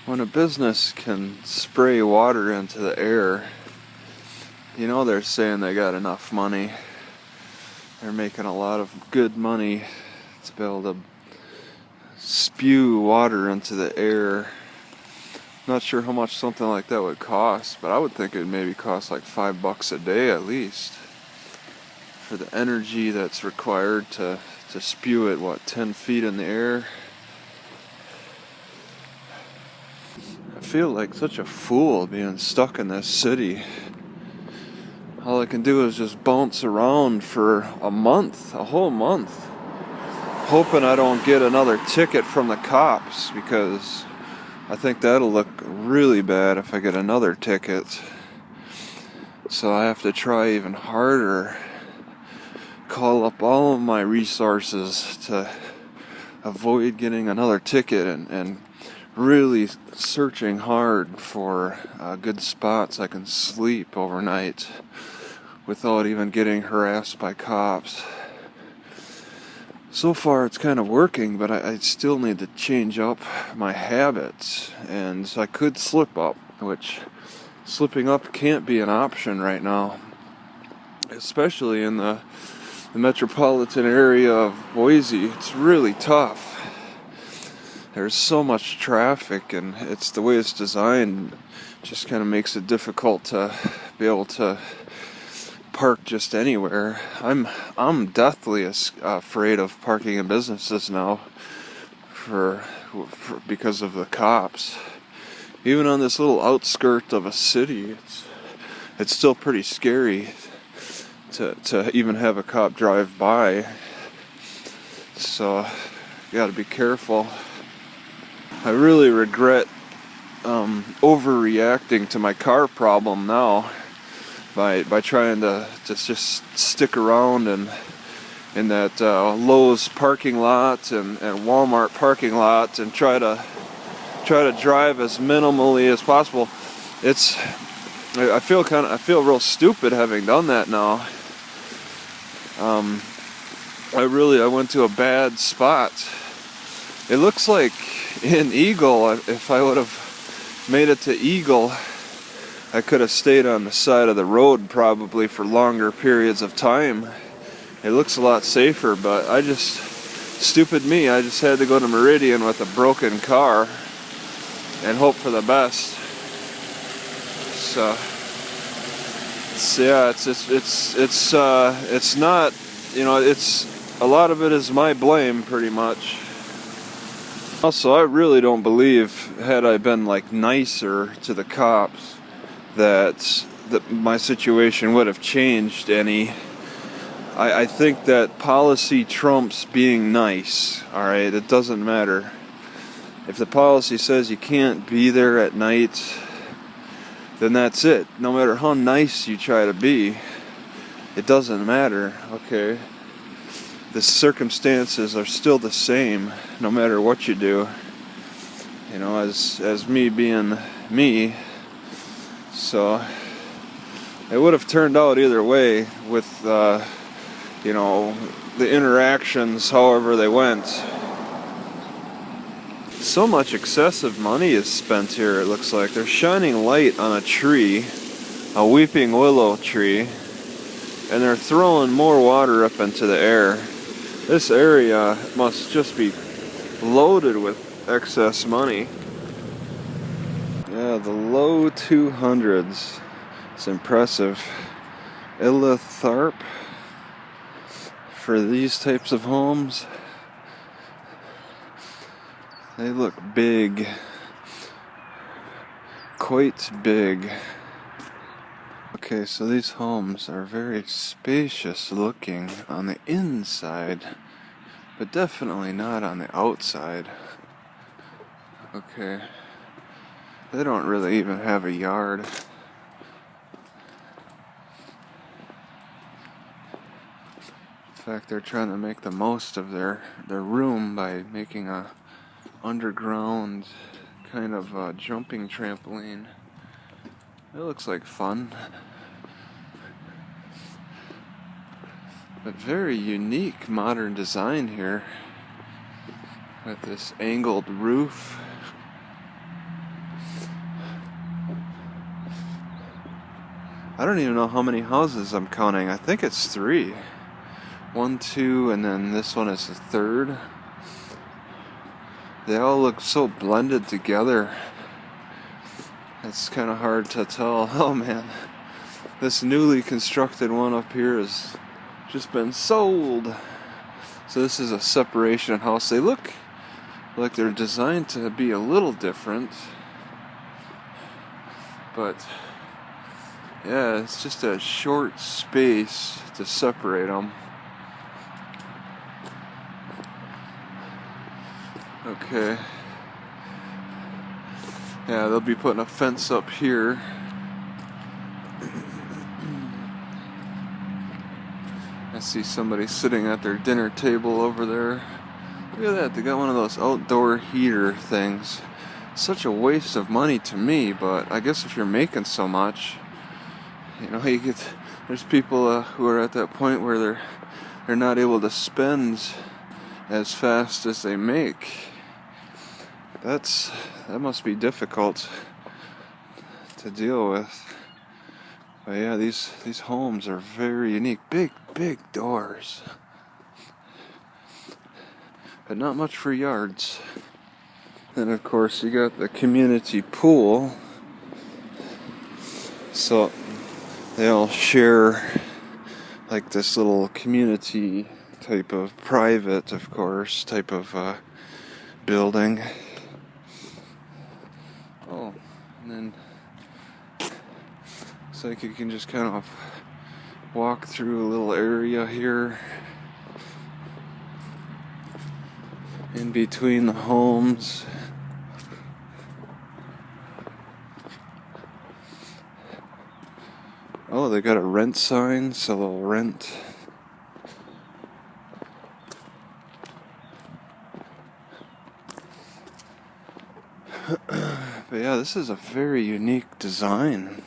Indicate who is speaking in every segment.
Speaker 1: When a business can spray water into the air, you know they're saying they got enough money. They're making a lot of good money to be able to spew water into the air. Not sure how much something like that would cost, but I would think it would maybe cost like $5 a day at least for the energy that's required to spew it, 10 feet in the air. I feel like such a fool being stuck in this city. All I can do is just bounce around for a whole month, hoping I don't get another ticket from the cops, because I think that'll look really bad if I get another ticket. So I have to try even harder, call up all of my resources to avoid getting another ticket, and really searching hard for good spots I can sleep overnight without even getting harassed by cops. So far it's kind of working, but I still need to change up my habits, and I could slip up, which slipping up can't be an option right now, especially in the metropolitan area of Boise. It's really tough. There's so much traffic, and it's the way it's designed just kind of makes it difficult to be able to park just anywhere. I'm deathly afraid of parking in businesses now because of the cops. Even on this little outskirt of a city, it's still pretty scary to even have a cop drive by. So you got to be careful. I really regret overreacting to my car problem now by trying to just stick around in that Lowe's parking lot and Walmart parking lot and try to drive as minimally as possible. I feel real stupid having done that now. I went to a bad spot. It looks like in Eagle, if I would have made it to Eagle, I could have stayed on the side of the road probably for longer periods of time. It looks a lot safer, but stupid me, I just had to go to Meridian with a broken car and hope for the best. So yeah, it's not, it's a lot of it is my blame pretty much. Also, I really don't believe, had I been nicer to the cops, that my situation would have changed any. I think that policy trumps being nice. All right, it doesn't matter. If the policy says you can't be there at night, then that's it. No matter how nice you try to be, it doesn't matter. Okay. The circumstances are still the same no matter what you do, as me being me. So it would have turned out either way with the interactions however they went. So much excessive money is spent here. It looks like they're shining light on a tree, a weeping willow tree, and they're throwing more water up into the air. This area must just be loaded with excess money. Yeah, the low 200s. It's impressive. Illitharp for these types of homes. They look big. Quite big. Okay, so these homes are very spacious looking on the inside, but definitely not on the outside. Okay. They don't really even have a yard. In fact, they're trying to make the most of their room by making a underground kind of jumping trampoline. It looks like fun. But very unique modern design here with this angled roof. I don't even know how many houses I'm counting. I think it's 3. 1, 2, and then this one is the 3rd. They all look so blended together. It's kind of hard to tell. Oh man, this newly constructed one up here has just been sold. So this is a separation house. They look like they're designed to be a little different, but yeah, it's just a short space to separate them. Okay. Yeah, they'll be putting a fence up here. I see somebody sitting at their dinner table over there. Look at that, they got one of those outdoor heater things. Such a waste of money to me, but I guess if you're making so much, you know, there's people who are at that point where they're not able to spend as fast as they make. That must be difficult to deal with. But yeah, these homes are very unique. Big doors. But not much for yards. Then of course you got the community pool. So they all share like this little community type of private, of course, type of building. Oh, and then it's like you can just kind of walk through a little area here in between the homes. Oh, they got a rent sign, so they'll rent. But yeah, this is a very unique design.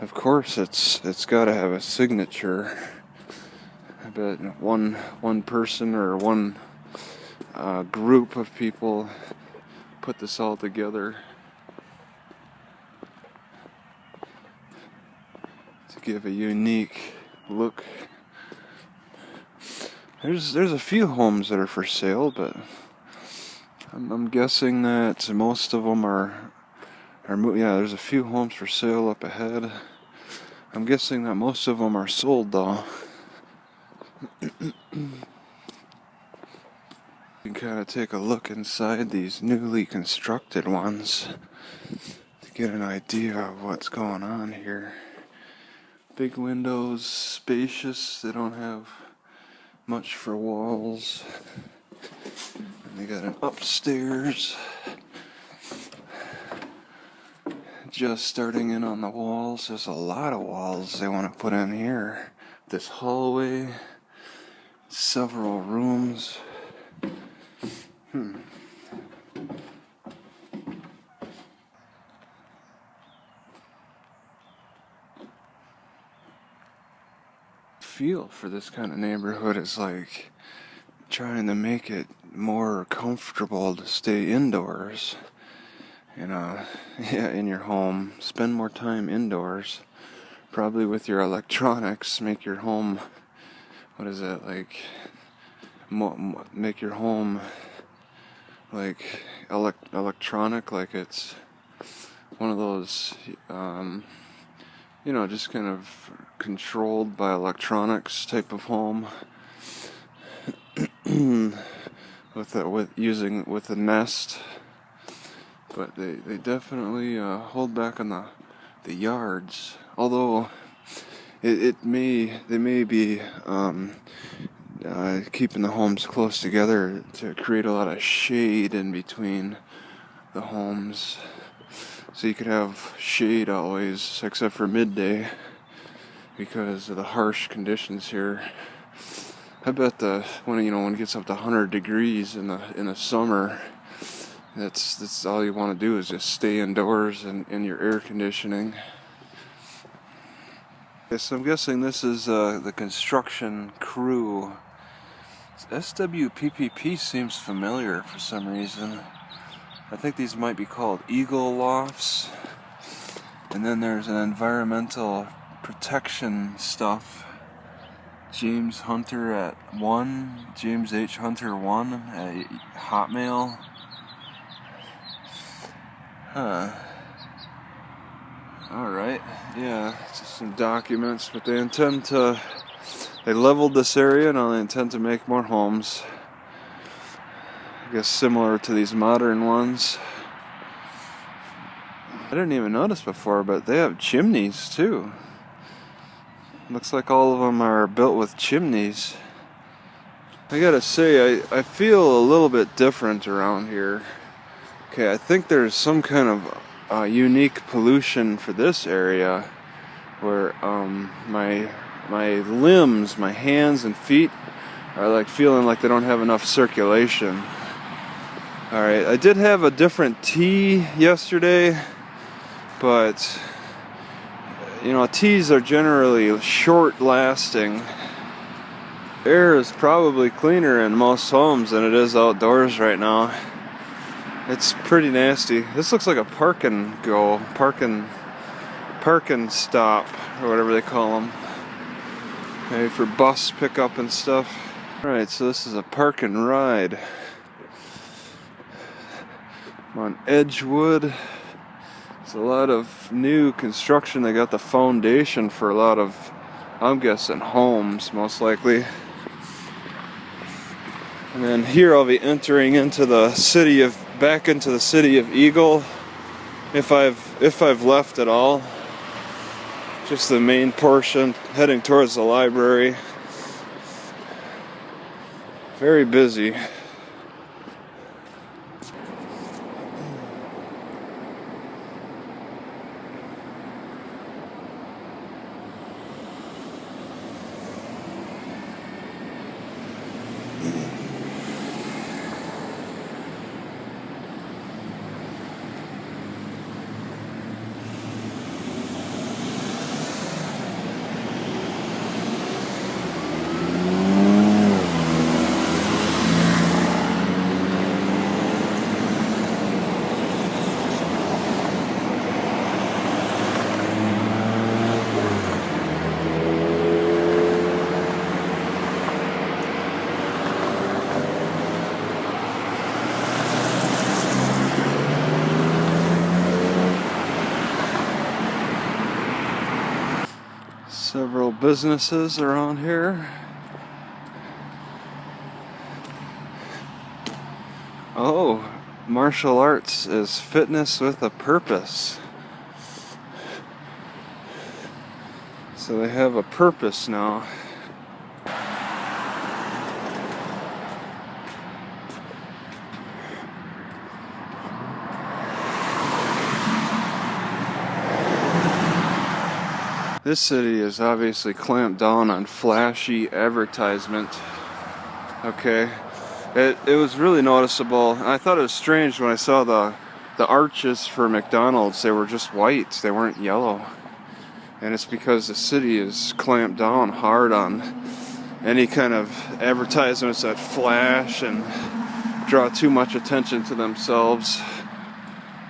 Speaker 1: Of course, it's got to have a signature. I bet one person or one group of people put this all together to give a unique look. There's a few homes that are for sale, but I'm guessing that most of them are yeah, there's a few homes for sale up ahead. I'm guessing that most of them are sold though. You can kind of take a look inside these newly constructed ones to get an idea of what's going on here. Big windows, spacious, they don't have much for walls. And they got an upstairs. Just starting in on the walls. There's a lot of walls they want to put in here. This hallway, several rooms. Feel for this kind of neighborhood is like trying to make it more comfortable to stay indoors. You know, yeah, in your home. Spend more time indoors. Probably with your electronics. Make your home, what is it, like, make your home, like, electronic, like it's one of those, you know, just kind of controlled by electronics type of home. with the Nest. But they definitely hold back on the yards. Although they may be keeping the homes close together to create a lot of shade in between the homes, so you could have shade always, except for midday, because of the harsh conditions here. I bet when it gets up to 100 degrees in the summer. That's all you want to do is just stay indoors and in your air conditioning. Okay, so I'm guessing this is the construction crew. SWPPP seems familiar for some reason. I think these might be called Eagle Lofts. And then there's an environmental protection stuff. James Hunter at 1, James H. Hunter 1 at Hotmail. Huh. Alright, yeah, just some documents, but they leveled this area and now they intend to make more homes. I guess similar to these modern ones. I didn't even notice before, but they have chimneys too. Looks like all of them are built with chimneys. I gotta say, I feel a little bit different around here. Okay, I think there's some kind of unique pollution for this area where my limbs, my hands and feet are like feeling like they don't have enough circulation. Alright, I did have a different tea yesterday, but you know, teas are generally short lasting. Air is probably cleaner in most homes than it is outdoors right now. It's pretty nasty. This looks like a park and stop, or whatever they call them. Maybe for bus pickup and stuff. Alright, so this is a park and ride. I'm on Edgewood. There's a lot of new construction. They got the foundation for a lot of, I'm guessing, homes, most likely. And then here I'll be entering into back into the city of Eagle, if I've left at all. Just the main portion, heading towards the library. Very busy. Several businesses around here. Oh, martial arts is fitness with a purpose. So they have a purpose now. This city is obviously clamped down on flashy advertisement. Okay, it was really noticeable. I thought it was strange when I saw the arches for McDonald's. They were just white, they weren't yellow. And it's because the city is clamped down hard on any kind of advertisements that flash and draw too much attention to themselves.